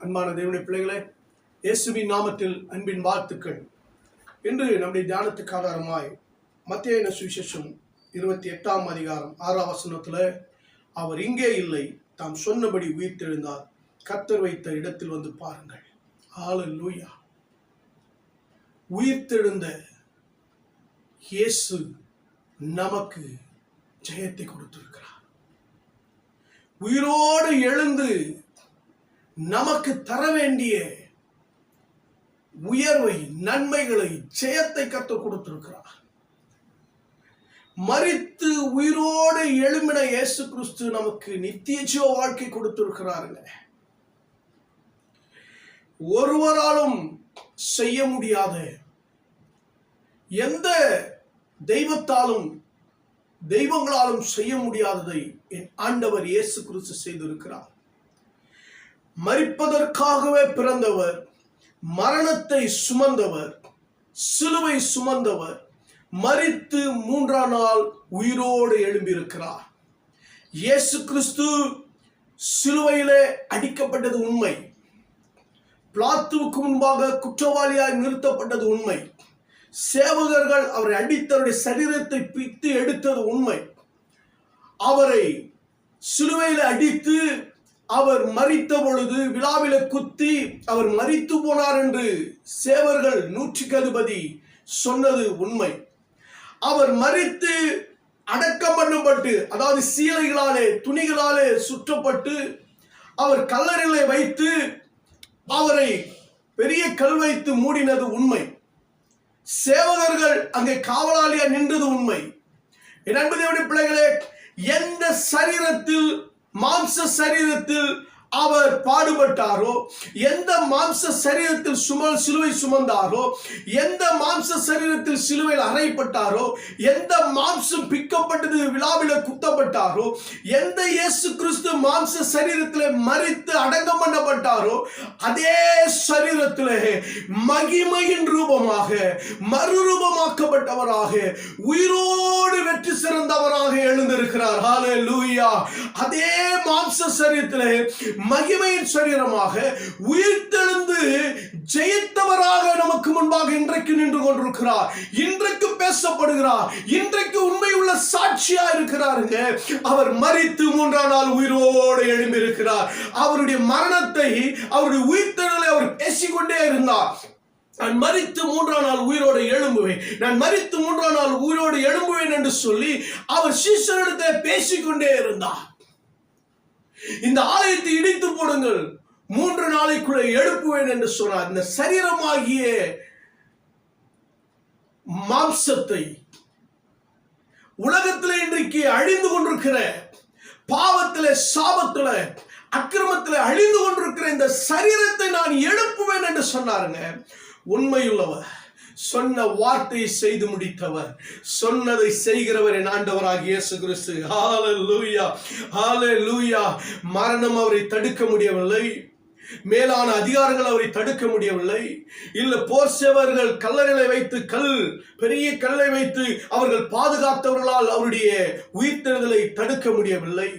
அன்பான தேவனுடைய பிள்ளைகளே, இயேசுவின் நாமத்தில் அன்பின் வாழ்த்துக்கள். இன்று நம்முடைய தியானத்துக்கு ஆதாரமாய் மத்தேயு சுவிசேஷம் 28ஆம் அதிகாரம் 6ஆம் வசனத்தில், அவர் இங்கே இல்லை, தாம் சொன்னபடி உயிர்த்தெழுந்தார், கர்த்தர் வைத்த இடத்தில் வந்து பாருங்கள். ஹல்லேலூயா. உயிர்த்தெழுந்த இயேசு நமக்கு ஜெயத்தை கொடுத்திருக்கிறார். உயிரோடு எழுந்து நமக்கு தர வேண்டிய உயர்வை, நன்மைகளை, ஜெயத்தை கர்த்தர் கொடுத்திருக்கிறார். மரித்து உயிரோடு எழும்பின இயேசு கிறிஸ்து நமக்கு நித்திய ஜீவ வாழ்க்கை கொடுத்திருக்கிறாருங்க. ஒருவராலும் செய்ய முடியாத, எந்த தெய்வத்தாலும் தெய்வங்களாலும் செய்ய முடியாததை என் ஆண்டவர் இயேசு கிறிஸ்து செய்திருக்கிறார். மரிப்பதற்காகவே பிறந்தவர், மரணத்தை சுமந்தவர், சிலுவை சுமந்தவர், மரித்து 3ஆம் நாள் உயிரோடு எழும்பியிருக்கிறார். இயேசு கிறிஸ்து சிலுவையிலே அடிக்கப்பட்டது உண்மை. பிலாத்துவுக்கு முன்பாக குற்றவாளியாய் நிறுத்தப்பட்டது உண்மை. சேவகர்கள் அவரை அடித்தவருடைய சரீரத்தை பித்து எடுத்தது உண்மை. அவரை சிலுவையில் அடித்து அவர் மரித்த பொழுது விழாவில குத்தி அவர் மரித்து போனார் என்று சேவர்கள் 100க்கு அதிபதி சொன்னது உண்மை. அவர் மரித்து அடக்கம் பண்ணப்பட்டு, அதாவது சீலைகளாலே, துணிகளாலே சுற்றப்பட்டு அவர் கல்லறையிலே வைத்து அவரை பெரிய கல் வைத்து மூடினது உண்மை. சேவகர்கள் அங்கே காவலாளியா நின்றது உண்மை. என் அன்பு தேவனுடைய பிள்ளைகளே, எந்த சரீரத்தில், மாம்ச சரீரத்தில் அவர் பாடுபட்டாரோ, எந்த மாம்ச சரீரத்தில் சிலுவை சுமந்தாரோ, எந்த மாம்ச சரீரத்தில் சிலுவையில் அறையப்பட்டாரோ, எந்த மாம்சம் பிக்கப்பட்டது விழாவில குத்தப்பட்டாரோ, எந்த இயேசு கிறிஸ்து மாம்ச சரீரத்திலே மரித்து அடக்கம் பண்ணப்பட்டாரோ, அதே சரீரத்திலே மகிமையின் ரூபமாக, மறுரூபமாக்கப்பட்டவராக, உயிரோடு வெற்றி சிறந்தவராக எழுந்திருக்கிறார். ஹல்லேலூயா. அதே மாம்ச சரீரத்திலே மகிமையின் சரீரமாக உயிர்த்தெழுந்து ஜெயித்தவராக நமக்கு முன்பாக இன்றைக்கு நின்று கொண்டிருக்கிறார். இன்றைக்கு பேசப்படுகிறார். இன்றைக்கு உண்மையுள்ள சாட்சியா இருக்கிறாருங்க. அவர் மரித்து 3ஆம் நாள் உயிரோடு எழும்பி இருக்கிறார். அவருடைய மரணத்தை, அவருடைய உயிர்த்தெழுதலை அவர் பேசிக்கொண்டே இருந்தார். நான் மரித்து 3ஆம் நாள் உயிரோடு எழும்புவேன், நான் மரித்து 3ஆம் நாள் உயிரோடு எழும்புவேன் என்று சொல்லி அவர் சீஷரிடத்தில் பேசிக்கொண்டே இருந்தார். இந்த ஆலயத்தை இடித்து போடுங்கள், 3 நாளைக்குள்ள எழுப்புவேன் என்று சொன்னார். இந்த சரீரமாகிய மாம்சத்தை, உலகத்தில் இன்றைக்கு அழிந்து கொண்டிருக்கிற பாவத்திலே, சாபத்திலே, அக்கிரமத்திலே அழிந்து கொண்டிருக்கிற இந்த சரீரத்தை நான் எழுப்புவேன் என்று சொன்னாருங்க. உண்மையுள்ளவர், சொன்ன வார்த்தையை செய்து முடித்தவர், சொன்னதை செய்கிறவர் என் ஆண்டவராகிய இயேசு கிறிஸ்து. ஹல்லேலூயா, ஹல்லேலூயா. மரணம் அவரை தடுக்க முடியவில்லை, மேலான அதிகாரங்கள் அவரை தடுக்க முடியவில்லை. இல்ல போர் சேவர்கள் கல்லறைகளை வைத்து, பெரிய கல்லை வைத்து அவர்கள் பாதுகாத்தவர்களால் அவருடைய உயிர்த்தெழுதலை தடுக்க முடியவில்லை.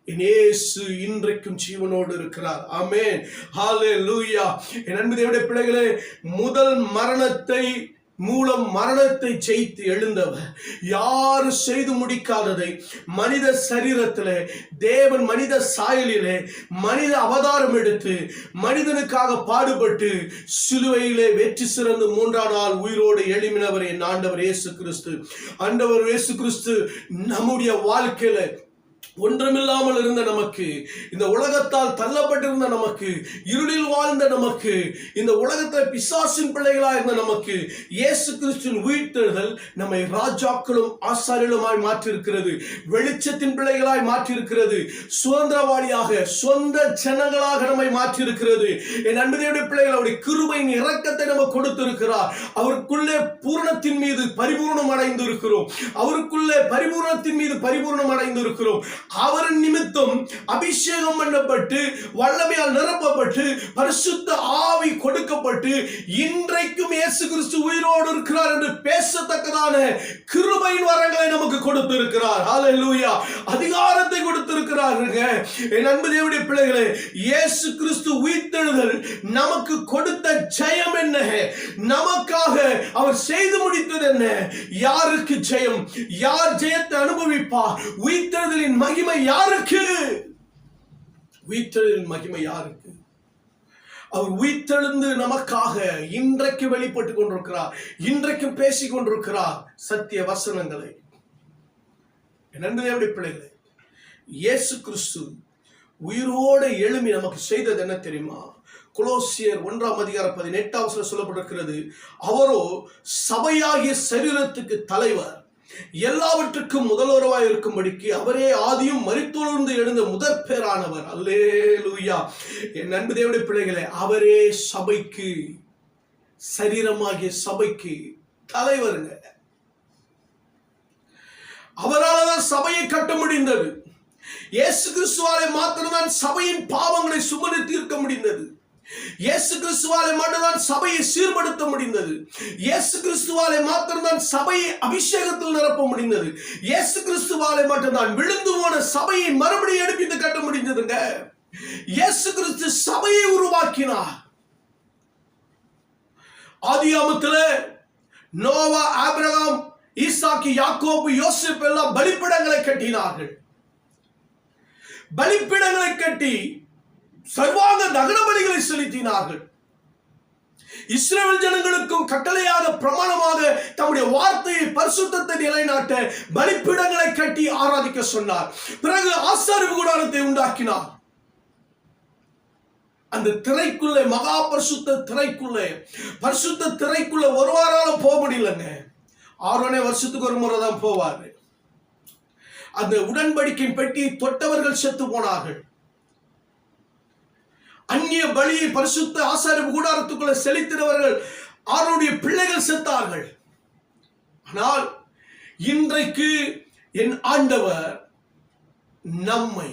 இயேசு இன்றைக்கும் ஜீவனோடு இருக்கிறார். ஆமென், ஹல்லேலூயா. என் அன்பு தேவனுடைய பிள்ளைகளே, முதல் மரணத்தை ஜெயித்து எழுந்தவர், யாரும் செய்து முடிக்காததை மனித சரீரத்திலே, தேவன் மனித சாயலிலே மனித அவதாரம் எடுத்து மனிதனுக்காக பாடுபட்டு சிலுவையிலே வெற்றி சிறந்து 3ஆம் நாள் உயிரோடு எழும்பினவர் என் ஆண்டவர் இயேசு கிறிஸ்து. ஆண்டவர் இயேசு கிறிஸ்து நம்முடைய வாழ்க்கையில ஒன்றுமில்லாமல் இருந்த நமக்கு, இந்த உலகத்தால் தள்ளப்பட்டிருந்த நமக்கு, இருளில் வாழ்ந்த நமக்கு, இந்த உலகத்தில் பிசாசின் பிள்ளைகளாக இருந்த நமக்கு இயேசு கிறிஸ்துவின் உயிர்த்தெழுதல் நம்மை ராஜாக்களும் ஆசாரியர்களுமாய் மாற்றியிருக்கிறது. வெளிச்சத்தின் பிள்ளைகளாய் மாற்றியிருக்கிறது. சுதந்திரவாளியாக, சொந்த ஜனங்களாக நம்மை மாற்றியிருக்கிறது. என் அன்புடைய பிள்ளைகள், அவருடைய கிருபையின் இரக்கத்தை நமக்கு கொடுத்திருக்கிறார். அவருக்குள்ளே பூரணத்தின் மீது பரிபூர்ணம் அடைந்து இருக்கிறோம். அவருக்குள்ளே பரிபூர்ணத்தின் மீது பரிபூர்ணம் அடைந்து இருக்கிறோம். அவர் நிமித்தம் அபிஷேகம் பண்ணப்பட்டு, வல்லமையால் நிரப்பப்பட்டு, பரிசுத்த ஆவி கொடுக்கப்பட்டு, இன்றைக்கும் இயேசு கிறிஸ்து உயிரோடு இருக்கிறார் என்று பேசத்தக்கதான கிருபையின் வரங்களை நமக்கு கொடுத்திருக்கிறார். ஹல்லேலூயா. அதிகாரத்தை கொடுத்திருக்கிறார். கொண்டிருக்கிறார்கள். என் அன்பு தேவனுடைய பிள்ளைகளே, இயேசு கிறிஸ்து உயிர்த்தெழுதல் நமக்கு கொடுத்த ஜெயம் என்ன? நமக்காக அவர் செய்து முடித்தது என்ன? யாருக்கு ஜெயம்? யார் ஜெயத்தை அனுபவிப்பார்? உயிர்த்தெழுதலின் மகிமை யாருக்கு? உயிர்த்தெழுதலின் மகிமை யாருக்கு? அவர் உயிர்த்தெழுந்து நமக்காக இன்றைக்கு வெளிப்பட்டுக் கொண்டிருக்கிறார், இன்றைக்கும் பேசிக் கொண்டிருக்கிறார் சத்திய வசனங்களை. என் அன்பு தேவனுடைய பிள்ளைகளே, இயேசு கிறிஸ்து உயிரோடு எழும்பி நமக்கு செய்தது என்ன தெரியுமா? கொலோசியர் 1:18 சொல்லப்பட்டிருக்கிறது, அவரோ சபையாகிய சரீரத்துக்கு தலைவர், எல்லாவற்றுக்கும் முதல்வராய் இருக்கும்படிக்கு அவரே ஆதியும் மரித்தோர்ந்து எழுந்த முதற் பேரானவர். அல்லேலூயா. என் அன்பு தேவனுடைய பிள்ளைகளே, அவரே சபைக்கு, சரீரமாகிய சபைக்கு தலைவருங்க. அவரால் தான் சபையை கட்ட முடிந்தது. இயேசு கிறிஸ்துவாலே மாத்திரம்தான் சபையின் பாவங்களை சுமந்து தீர்க்க முடிந்தது. இயேசு கிறிஸ்துவாலே மட்டும்தான் சபையை சீர்படுத்த முடிந்தது. இயேசு கிறிஸ்துவாலே மாத்திரம்தான் சபையை அபிஷேகத்தில் நிரப்ப முடிந்தது. இயேசு கிறிஸ்துவாலே மட்டும்தான் விழுந்து போன சபையை மறுபடியும் எடுப்பித்து கட்ட முடிந்ததுங்க. இயேசு கிறிஸ்து சபையை உருவாக்கினார். ஆதியாகமத்திலே நோவா, ஆபிரகாம், ஈசாக்கு, யாக்கோபு, யோசேப்பு எல்லாம் பலிபீடங்களை கட்டினார்கள். பலிபீடங்களை கட்டி சர்வாங்க தகன பலிகளை செலுத்தினார்கள். இஸ்ரவேல் ஜனங்களுக்கும் கட்டளையாக பிரமாணமாக தம்முடைய வார்த்தையை, பரிசுத்தத்தை நிலைநாட்ட பலிபீடங்களை கட்டி ஆராதிக்க சொன்னார். பிறகு ஆசாரிப்பு கூடாரத்தை உண்டாக்கினார். அந்த திரைக்குள்ளே, மகா பரிசுத்த திரைக்குள்ளே, பரிசுத்த திரைக்குள்ள ஒரு வாரம் போக முடியலங்க. ஆரோனே வருஷத்துக்கு ஒரு முறை தான் போவாரு. அந்த உடன்படிக்கையின் பெட்டியை தொட்டவர்கள் செத்து போனார்கள். அந்நிய பலியை பரிசுத்த ஆசாரிப்பு கூடாரத்துக்குள்ள செலுத்தினவர்கள், ஆரோனுடைய பிள்ளைகள் செத்தார்கள். ஆனால் இன்றைக்கு என் ஆண்டவர் நம்மை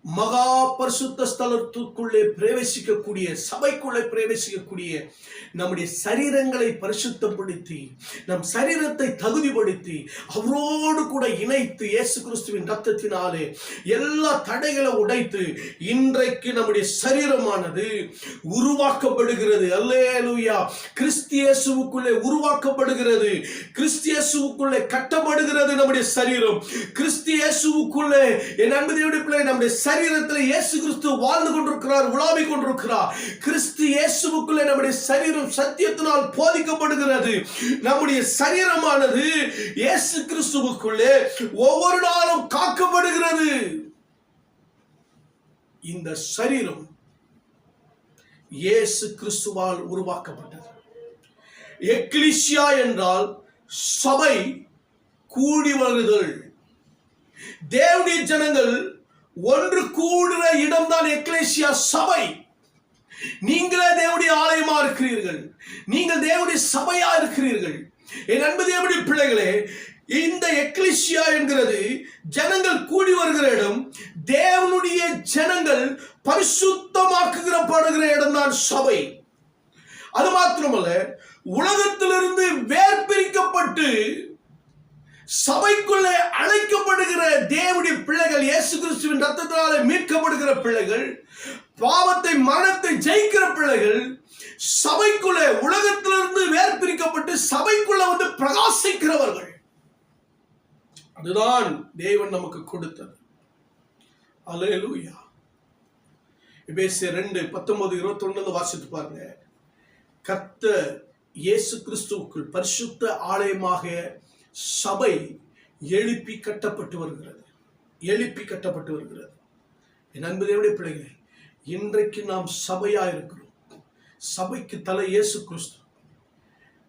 மகா பரிசுத்த ஸ்தலத்துக்குள்ளே பிரவேசிக்கக்கூடிய, சபைக்குள்ளே பிரவேசிக்கக்கூடிய நம்முடைய சரீரங்களை பரிசுத்தப்படுத்தி, நம் சரீரத்தை தகுதிப்படுத்தி, அவரோடு கூட இணைத்து, இயேசு கிறிஸ்துவின் ரத்தத்தினாலே எல்லா தடைகளை உடைத்து இன்றைக்கு நம்முடைய சரீரமானது உருவாக்கப்படுகிறது. அல்லேலூயா. கிறிஸ்து இயேசுவுக்குள்ளே உருவாக்கப்படுகிறது. கிறிஸ்து இயேசுவுக்குள்ளே கட்டப்படுகிறது நம்முடைய சரீரம். கிறிஸ்து இயேசுவுக்குள்ளே என் அன்பு தேவனுடைய பிள்ளை, நம்முடைய சரீரத்தில் இயேசு கிறிஸ்து வாழ்ந்து கொண்டிருக்கிறார், உலாவிக் கொண்டிருக்கிறார். கிறிஸ்து இயேசுவுக்குள்ளே நம்முடைய சரீரம் சத்தியத்தினால் போதிக்கப்படுகிறது. நம்முடைய சரீரமானது இயேசு கிறிஸ்துவுக்குள்ளே ஒவ்வொரு நாளும் காக்கப்படுகிறது. இந்த சரீரம் இயேசு கிறிஸ்துவால் உருவாக்கப்பட்டது. எக்லீசியா என்றால் சபை, கூடி வருதல். தேவனுடைய ஜனங்கள் ஒன்று கூடுற இடம்தான் எக்லேசியா, சபை. நீங்களே தேவனுடைய ஆலயமா இருக்கிறீர்கள். நீங்கள் தேவனுடைய சபையா இருக்கிறீர்கள். என் அன்பு தேவனுடைய பிள்ளைகளே, இந்த எக்லேசியா என்கிறது ஜனங்கள் கூடி வருகிற இடம். தேவனுடைய ஜனங்கள் பரிசுத்தமாக்குகிறப்படுகிற இடம் தான் சபை. அது மாத்திரமல்ல, உலகத்திலிருந்து வேர்பிரிக்கப்பட்டு சபைக்குள்ளே அழைக்கப்படுகிற தேவனுடைய பிள்ளைகள், இயேசு கிறிஸ்துவின் ரத்தத்தினாலே மீட்கப்படுகிற பிள்ளைகள், பாவத்தை, மரணத்தை ஜெயிக்கிற பிள்ளைகள், சபைக்குள்ளே உலகத்திலிருந்து வேர்பிரிக்கப்பட்டு சபைக்குள்ள வந்து பிரகாசிக்கிறவர்கள். அதுதான் தேவன் நமக்கு கொடுத்தது. அல்லேலூயா. எபேசியர் 2:19-21 வாசித்து பாருங்க. கர்த்தர் இயேசு கிறிஸ்துவுக்குள் பரிசுத்த ஆலயமாக சபை எழுப்பி கட்டப்பட்டு வருகிறது. எழுப்பி கட்டப்பட்டு வருகிறது. என் அன்பு தேவனுடைய பிள்ளைகளே, இன்றைக்கு நாம் சபையா இருக்கிறோம். சபைக்கு தலை இயேசு கிறிஸ்து.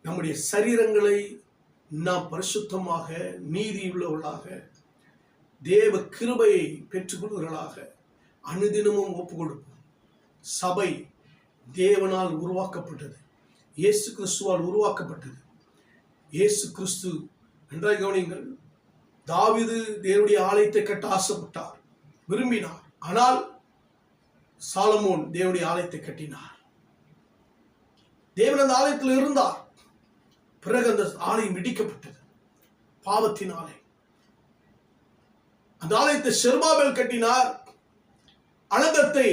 நம்முடைய சரீரங்களை நாம் பரிசுத்தமாக, நீதியுள்ளவர்களாக, தேவ கிருபையை பெற்றுக்கொள்வர்களாக அனுதினமும் ஒப்பு கொடுப்போம். சபை தேவனால் உருவாக்கப்பட்டது. இயேசு கிறிஸ்துவால் உருவாக்கப்பட்டது. இயேசு கிறிஸ்து, நன்றாக கவனியுங்கள், தாவீது தேவனுடைய ஆலயத்தை கட்ட ஆசைப்பட்டார், விரும்பினார். ஆனால் சாலமோன் தேவனுடைய ஆலயத்தை கட்டினார். தேவன் அந்த ஆலயத்தில் இருந்தார். பிறகு அந்த ஆலயம் இடிக்கப்பட்டது பாவத்தினாலே. அந்த ஆலயத்தை செருபாபேல் கட்டினார், அலங்கத்தை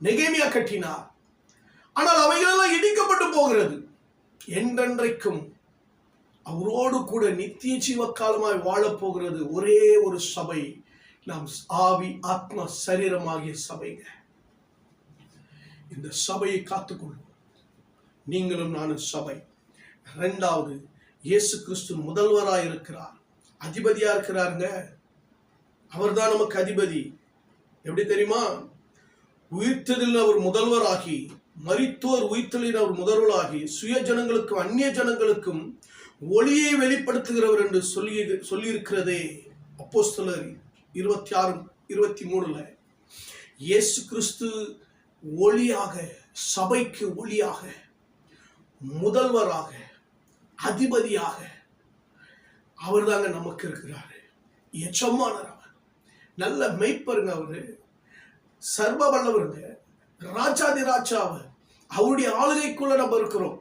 நெகேமியா கட்டினார். ஆனால் அவைகளெல்லாம் இடிக்கப்பட்டு போகிறது. என்றென்றைக்கும் அவரோடு கூட நித்திய ஜீவ காலமாய் வாழப்போகிறது ஒரே ஒரு சபை, நாம் ஆவி ஆத்மா சரீரமாகிய சபைங்க. இந்த சபையை காத்துக்கொள்ளும். நீங்களும் நானும் சபை. இரண்டாவது, இயேசு கிறிஸ்து முதல்வராய் இருக்கிறார், அதிபதியா இருக்கிறாருங்க. அவர் தான் நமக்கு அதிபதி. எப்படி தெரியுமா? உயிர்த்ததில் அவர் முதல்வராகி, மரித்தோர் உயிர்த்தலில் அவர் முதல்வராகி, சுய ஜனங்களுக்கும் அந்நிய ஜனங்களுக்கும் ஒளியை வெளிப்படுத்துகிறவர் என்று சொல்லியிருக்கிறதே அப்போஸ்தலர் 26:23. இயேசு கிறிஸ்து ஒளியாக, சபைக்கு ஒளியாக, முதல்வராக, அதிபதியாக அவர் தாங்க நமக்கு இருக்கிறாரு. எஜமானர் அவர், நல்ல மெய்ப்பருங்க அவரு, சர்வ வல்லவருங்க, ராஜாதி ராஜா அவர். அவருடைய ஆளுகைக்குள்ள நம்ம இருக்கிறோம்.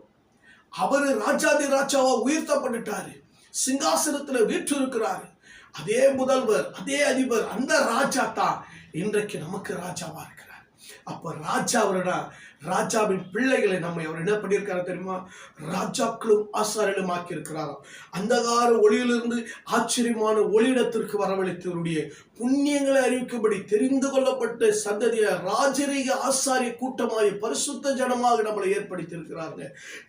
அவரு ராஜாதி ராஜாவா உயர்த்தப்பட்டுட்டாரு, சிங்காசனத்துல வீற்று இருக்கிறாரு. அதே முதல்வர், அதே அதிபர், அந்த ராஜா தான் இன்றைக்கு நமக்கு ராஜாவா இருக்கிறார். அப்ப ராஜா அவரடா, ராஜாவின் பிள்ளைகளை நம்ம அவர் என்ன பண்ணியிருக்காரு தெரியுமா? ராஜாக்களும் ஆசாரியர்களும் ஆக்கி இருக்கிறாராம். அந்தகார ஒளியிலிருந்து ஆச்சரியமான ஒளியிடத்திற்கு வரவழைத்தவருடைய புண்ணியங்களை அறிவிக்கும்படி தெரிந்து கொள்ளப்பட்ட சந்ததிய ராஜரீக ஆசாரிய கூட்டமாக பரிசுத்த ஜனமாக நம்மளை ஏற்படுத்தியிருக்கிறாங்க.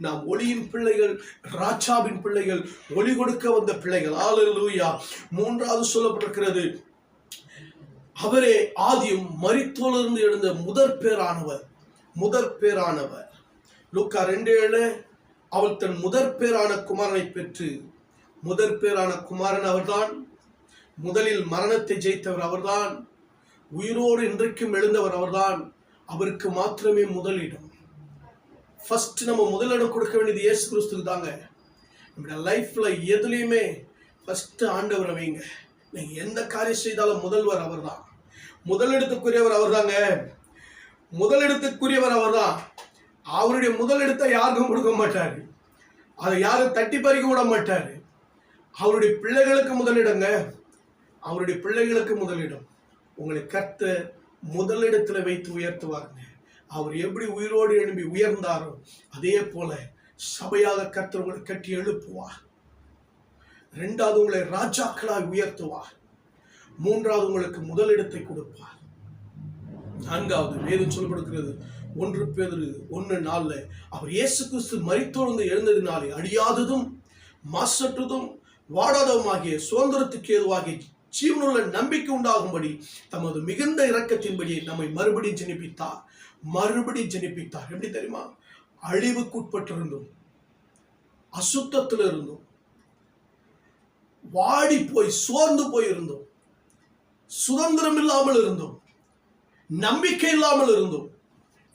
நாம் ஒளியின் பிள்ளைகள், ராஜாவின் பிள்ளைகள், ஒளி கொடுக்க வந்த பிள்ளைகள். அல்லேலூயா. மூன்றாவது சொல்லப்பட்டிருக்கிறது, அவரே ஆதியும் மரித்தோரிலிருந்து எழுந்த முதற் பேரானவர். லூக்கா 2:7, அவள் தன் முதற் பேரான குமாரனை பெற்று, முதற் பேரான குமாரன் அவர்தான், முதலில் மரணத்தை ஜெயித்தவர் அவர்தான், உயிரோடு இன்றைக்கும் எழுந்தவர் அவர்தான். அவருக்கு மாத்திரமே முதலிடம். ஃபர்ஸ்ட் நம்ம முதலிடம் கொடுக்க வேண்டியது இயேசு கிறிஸ்துக்கு தாங்க. நம்முடைய லைஃப்ல எதுலையுமே ஃபர்ஸ்ட் ஆண்டவரை வைங்க. நீங்க எந்த காரியம் செய்தாலும் முதல்வர் அவர் தான், முதலிடத்துக்குரியவர் அவர் தாங்க, முதலிடத்துக்குரியவர் அவர் தான். அவருடைய முதலிடத்தை யாருக்கும் கொடுக்க மாட்டாரு, அதை யாரும் தட்டி பறிக்க விட மாட்டாரு. அவருடைய பிள்ளைகளுக்கு முதலிடங்க, அவருடைய பிள்ளைகளுக்கு முதலிடம். உங்களை கர்த்தர் முதலிடத்துல வைத்து உயர்த்துவாருங்க. அவர் எப்படி உயிரோடு எழுப்பி உயர்ந்தாரோ அதே போல சபையாக கர்த்தர் உங்களை கட்டி எழுப்புவார். இரண்டாவது, உங்களை ராஜாக்களாய் உயர்த்துவார். மூன்றாவது, உங்களுக்கு முதலிடத்தை கொடுப்பார். நான்காவது, வேதம் சொல்ல கொடுக்கிறது 1 பேதுரு 1:4, அவர் இயேசு கிறிஸ்து மரித்தோர்ந்து எழுந்ததினாலே அழியாததும் மாசற்றதும் வாடாததுமாகிய சுதந்திரத்துக்கு ஏதுவாகிய ஜீவனுள்ள நம்பிக்கை உண்டாகும்படி தமது மிகுந்த இரக்கத்தின்படி நம்மை மறுபடியும் ஜனிப்பித்தார். எப்படி தெரியுமா? அழிவுக்குட்பட்டிருந்தோம், அசுத்தத்தில் இருந்தோம், வாடி போய் சோர்ந்து போயிருந்தோம், சுதந்திரம் இல்லாமல் இருந்தோம், நம்பிக்கை இல்லாமல் இருந்தோம்,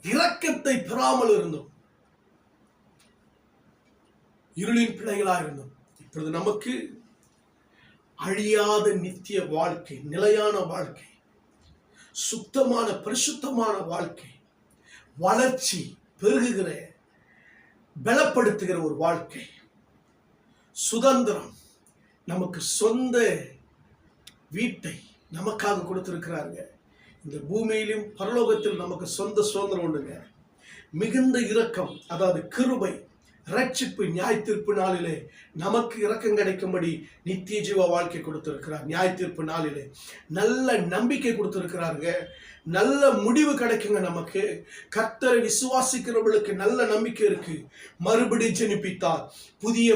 இரக்கத்தை பெறாமல் இருந்தோம், இருளின் பிள்ளைகளாக இருந்தோம். இப்பொழுது நமக்கு அழியாத நித்திய வாழ்க்கை, நிலையான வாழ்க்கை, சுத்தமான பரிசுத்தமான வாழ்க்கை, வளர்ச்சி பெருகுகிற பலப்படுத்துகிற ஒரு வாழ்க்கை, சுதந்திரம், நமக்கு சொந்த வீட்டை நமக்காக கொடுத்திருக்கிறாருங்க. இந்த பூமியிலும் பரலோகத்தில் நமக்கு சொந்த சுதந்திரம் உண்டுங்க. மிகுந்த இரக்கம், அதாவது கிருபை, ரட்சிப்பு, நியாய தீர்ப்பு நாளிலே நமக்கு இரக்கம் கிடைக்கும்படி நித்திய ஜீவ வாழ்க்கை கொடுத்திருக்கிறார். நியாய தீர்ப்பு நாளிலே நல்ல நம்பிக்கை கொடுத்திருக்கிறாருங்க. நல்ல முடிவு கிடைக்குங்க. நமக்கு கர்த்தரை விசுவாசிக்கிறவர்களுக்கு நல்ல நம்பிக்கை இருக்கு. மறுபடி ஜெனிப்பித்தார், புதிய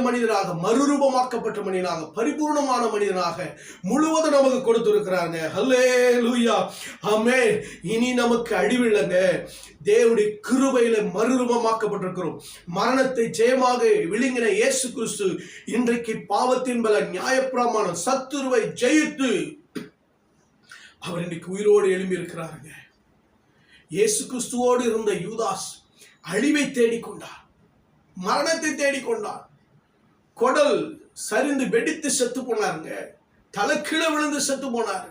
மனிதனாக மறுரூபமாக்கப்பட்ட மனிதனாக, பரிபூர்ணமான மனிதனாக முழுவதும் நமக்கு கொடுத்திருக்கிறாங்க. ஹல்லேலூயா, ஆமென். இனி நமக்கு அழிவில்லைங்க. தேவனுடைய கிருபையில மறுரூபமாக்கப்பட்டிருக்கிறோம். மரணத்தை ஜெயமாக விழுங்கின இயேசு கிறிஸ்து இன்றைக்கு பாவத்தின் பல நியாயப்பிரமாணம் சத்துருவை ஜெயித்து அவர் இன்றைக்கு உயிரோடு எழும்பி இருக்கிறாருங்க. இயேசு கிறிஸ்துவோடு இருந்த யூதாஸ் அழிவை தேடிக்கொண்டார், மரணத்தை தேடிக்கொண்டார். குடல் சரிந்து வெடித்து செத்து போனாருங்க. தலைக்கீழ விழுந்து செத்து போனார்.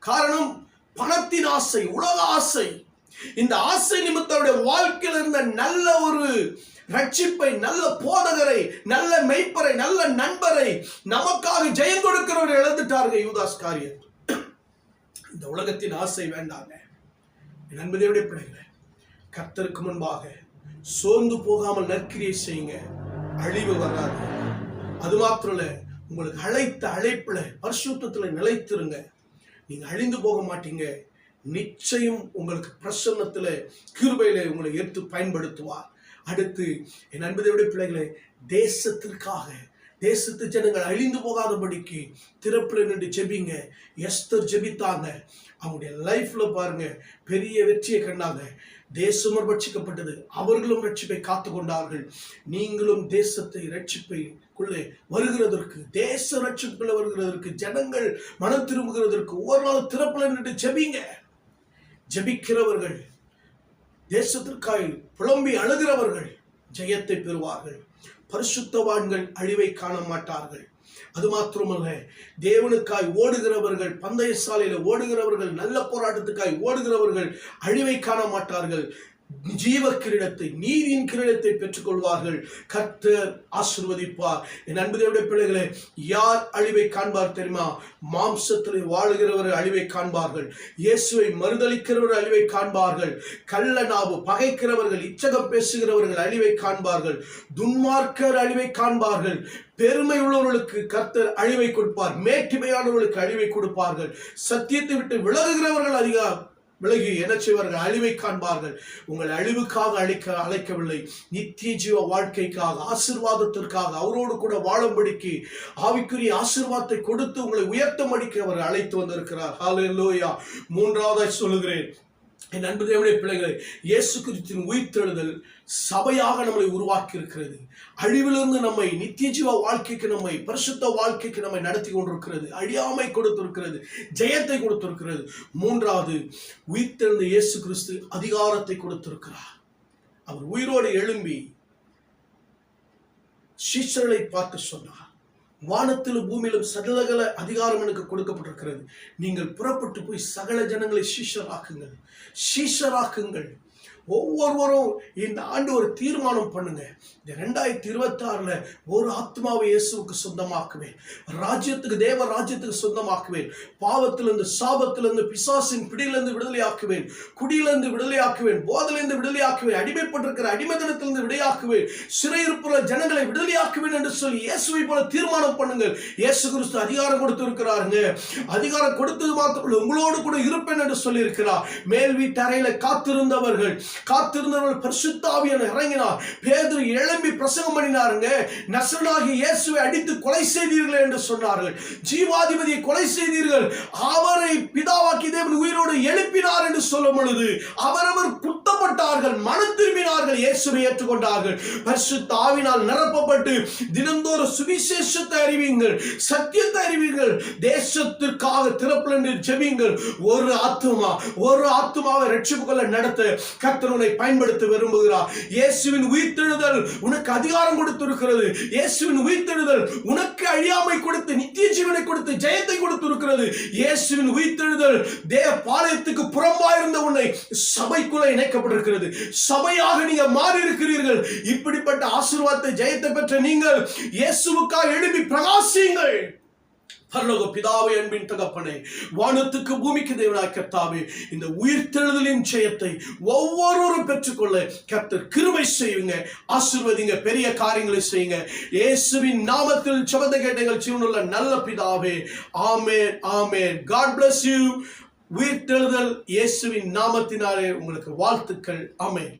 காரணம் பணத்தின் ஆசை, உலக ஆசை. இந்த ஆசை நிமித்தருடைய வாழ்க்கையில் இருந்த நல்ல ஒரு ரட்சிப்பை, நல்ல போதகரை, நல்ல மெய்ப்பரை, நல்ல நண்பரை, நமக்காக ஜெயம் கொடுக்கிறவரை இழந்துட்டார்கள் யூதாஸ் காரியர். இந்த உலகத்தின் ஆசை வேண்டாங்க. நண்பதையுடைய பிள்ளைகளை, கர்த்தருக்கு முன்பாக சோர்ந்து போகாமல் நற்கிரியை செய்யுங்க, அழிவு வராது. அது மாத்திரம் இல்ல, உங்களுக்கு அழைத்த அழைப்புல பரிசுத்தத்துல நிலைத்திருங்க. நீங்க அழிந்து போக மாட்டீங்க. நிச்சயம் உங்களுக்கு பிரசன்னத்துல கிருபையில உங்களை எடுத்து பயன்படுத்துவார். அடுத்து என் அன்பதையுடைய பிள்ளைகளை, தேசத்திற்காக, தேசத்து ஜனங்கள் அழிந்து போகாதபடிக்கு திறப்புல நின்று ஜெபிங்க. எஸ்தர் ஜெபித்தாங்க. அவங்களுடைய லைஃப்ல பாருங்க பெரிய வெற்றியை கண்டாங்க. தேசமும் ரட்சிக்கப்பட்டது, அவர்களும் ரட்சிப்பை காத்து கொண்டார்கள். நீங்களும் தேசத்தை ரட்சிப்பைக்குள்ளே வருகிறதற்கு, தேச ரட்சிப்புக்குள்ள வருகிறதற்கு, ஜனங்கள் மனம் திரும்புகிறதற்கு ஒரு நாள் திறப்புல நின்று ஜெபிங்க. ஜெபிக்கிறவர்கள், தேசத்திற்காய் புலம்பி அழுகிறவர்கள் ஜெயத்தை பெறுவார்கள். பரிசுத்தவான்கள் அழிவை காண மாட்டார்கள். அது மாத்திரமல்ல, தேவனுக்காய் ஓடுகிறவர்கள், பந்தய சாலையில ஓடுகிறவர்கள், நல்ல போராட்டத்துக்காய் ஓடுகிறவர்கள் அழிவை காண மாட்டார்கள். ஜீவ கிரீடத்தை, நீதியின் கிரீடத்தை பெற்றுக் கொள்வார்கள். கர்த்தர் ஆசீர்வதிப்பார். என் அன்புடைய பிள்ளைகளே, யார் அழிவை காண்பார் தெரியுமா? மாம்சத்திலே வாழுகிறவர் அழிவை காண்பார்கள். இயேசுவை மறுதலிக்கிறவர்கள் அழிவை காண்பார்கள். கள்ள நாவு பகைக்கிறவர்கள், இச்சகம் பேசுகிறவர்கள் அழிவை காண்பார்கள். துன்மார்க்கர் அழிவை காண்பார்கள். பெருமை உள்ளவர்களுக்கு கர்த்தர் அழிவை கொடுப்பார். மேட்டிமையானவர்களுக்கு அழிவை கொடுப்பார்கள். சத்தியத்தை விட்டு விலகுகிறவர்கள் விலகி என்ன செய்வார்கள்? அழிவை காண்பார்கள். உங்கள் அழிவுக்காக அழைக்கவில்லை, நித்திய ஜீவ வாழ்க்கைக்காக, ஆசீர்வாதத்திற்காக, அவரோடு கூட வாழும்படிக்கு, ஆவிக்குரிய ஆசீர்வாதத்தை கொடுத்து உங்களை உயர்த்தமடிக்க அவர் அழைத்து வந்திருக்கிறார். ஹல்லேலூயா. மூன்றாவதாய் சொல்லுகிறேன், என் அன்பு தேவனுடைய பிள்ளைகளை, இயேசு கிறிஸ்துவின் உயிர்த்தெழுதல் சபையாக நம்மளை உருவாக்கி இருக்கிறது. அழிவிலிருந்து நம்மை நித்திய ஜீவ வாழ்க்கைக்கு, நம்மை பரிசுத்த வாழ்க்கைக்கு நம்மை நடத்தி கொண்டிருக்கிறது. அழியாமை கொடுத்திருக்கிறது, ஜெயத்தை கொடுத்திருக்கிறது. மூன்றாவது, உயிர்த்தெழுந்த இயேசு கிறிஸ்து அதிகாரத்தை கொடுத்திருக்கிறார். அவர் உயிரோடு எழும்பி சீஷர்களை பார்த்து சொன்னார், வானத்திலும் பூமியிலும் சகல அதிகாரம் எனக்கு கொடுக்கப்பட்டிருக்கிறது. நீங்கள் புறப்பட்டு போய் சகல ஜனங்களை சீஷராக்குங்கள். ஒவ்வொருவரும் இந்த ஆண்டு ஒரு தீர்மானம் பண்ணுங்க. இந்த 2026 ஒரு ஆத்மாவை இயேசுவுக்கு சொந்தமாக்குவேன். ராஜ்யத்துக்கு, தேவ ராஜ்யத்துக்கு சொந்தமாக்குவேன். பாவத்திலிருந்து, சாபத்திலிருந்து, பிசாசின் பிடியிலிருந்து விடுதலையாக்குவேன். குடியிலிருந்து விடுதலையாக்குவேன். போதிலிருந்து விடுதலையாக்குவேன். அடிமைப்பட்டிருக்கிற அடிமைத்தனத்திலிருந்து விடுதலையாக்குவேன். சிறையிருப்புள்ள ஜனங்களை விடுதலையாக்குவேன் என்று சொல்லி இயேசுவை போல தீர்மானம் பண்ணுங்கள். இயேசு கிறிஸ்து அதிகாரம் கொடுத்திருக்கிறாருங்க. அதிகாரம் கொடுத்தது மாத்திரம் உங்களோடு கூட இருப்பேன் என்று சொல்லி இருக்கிறார். மேல் வீட்டறையில காத்திருந்தவர்கள் பரிசுத்த ஆவியானவர் இறங்கினார். பேதுரு எழும்பி பிரசங்கம் பண்ணினாருங்க. நசரேயனாகிய இயேசுவை அடித்து கொலை செய்தீர்கள் என்று சொன்னார்கள். ஜீவாதிபதியை கொலை செய்தீர்கள், அவரை பிதாவாக்கி தேவன் உயிரோடு எழுப்பினார் என்று சொல்லும் பொழுது அவரவர் குத்தப்பட்டார்கள், மனம் திரும்பினார்கள், இயேசுவை ஏற்றுக்கொண்டார்கள். பரிசுத்த ஆவியினால் நிரப்பப்பட்டு தினந்தோறும் சுவிசேஷத்தை அறிவீங்கள், சத்தியத்தை அறிவீர்கள். தேசத்திற்காக திறப்பில் ஜெபியுங்கள். ஒரு ஆத்துமாவை ரட்சிப்புகளை நடத்த கர்த்தர் உன்னை பயன்படுத்த விரும்புகிறார். இயேசுவின் உயிர்த்தெழுதல் உனக்கு அதிகாரம் கொடுத்திருக்கிறது. இயேசுவின் உயிர்த்தெழுதல் உனக்கு அழியாமை கொடுத்து, நித்திய ஜீவனை கொடுத்து, ஜெயத்தை கொடுத்திருக்கிறது. இயேசுவின் உயிர்த்தெழுதல் தேவ பாளையத்துக்கு புறம்பாயிருந்த உன்னை சபைக்குள்ள இணைக்கப்பட்டிருக்கிறது. சபையாக நீங்க மாறி இருக்கிறீர்கள். இப்படிப்பட்ட ஆசீர்வாதத்தை, ஜெயத்தை பெற்ற நீங்கள் இயேசுவுக்காக எழுப்பி பிரகாசியுங்கள். பரலோக பிதாவே, அன்பின் தகப்பனே, வானத்துக்கு பூமிக்கு தேவனாய் கர்த்தாவே, இந்த உயிர்த்தெழுதலின் ஜெயத்தை ஒவ்வொருவரும் பெற்றுக்கொள்ள கர்த்தர் கிருபை செய்யுங்க, ஆசீர்வதிங்க, பெரிய காரியங்களை செய்யுங்க. இயேசுவின் நாமத்தில் ஜெபத்தை கேட்டீர்கள் ஜீவனுள்ள நல்ல பிதாவே. ஆமென், ஆமென். God bless you. உயிர்த்தெழுதல் இயேசுவின் நாமத்தினாலே உங்களுக்கு வாழ்த்துக்கள். ஆமென்.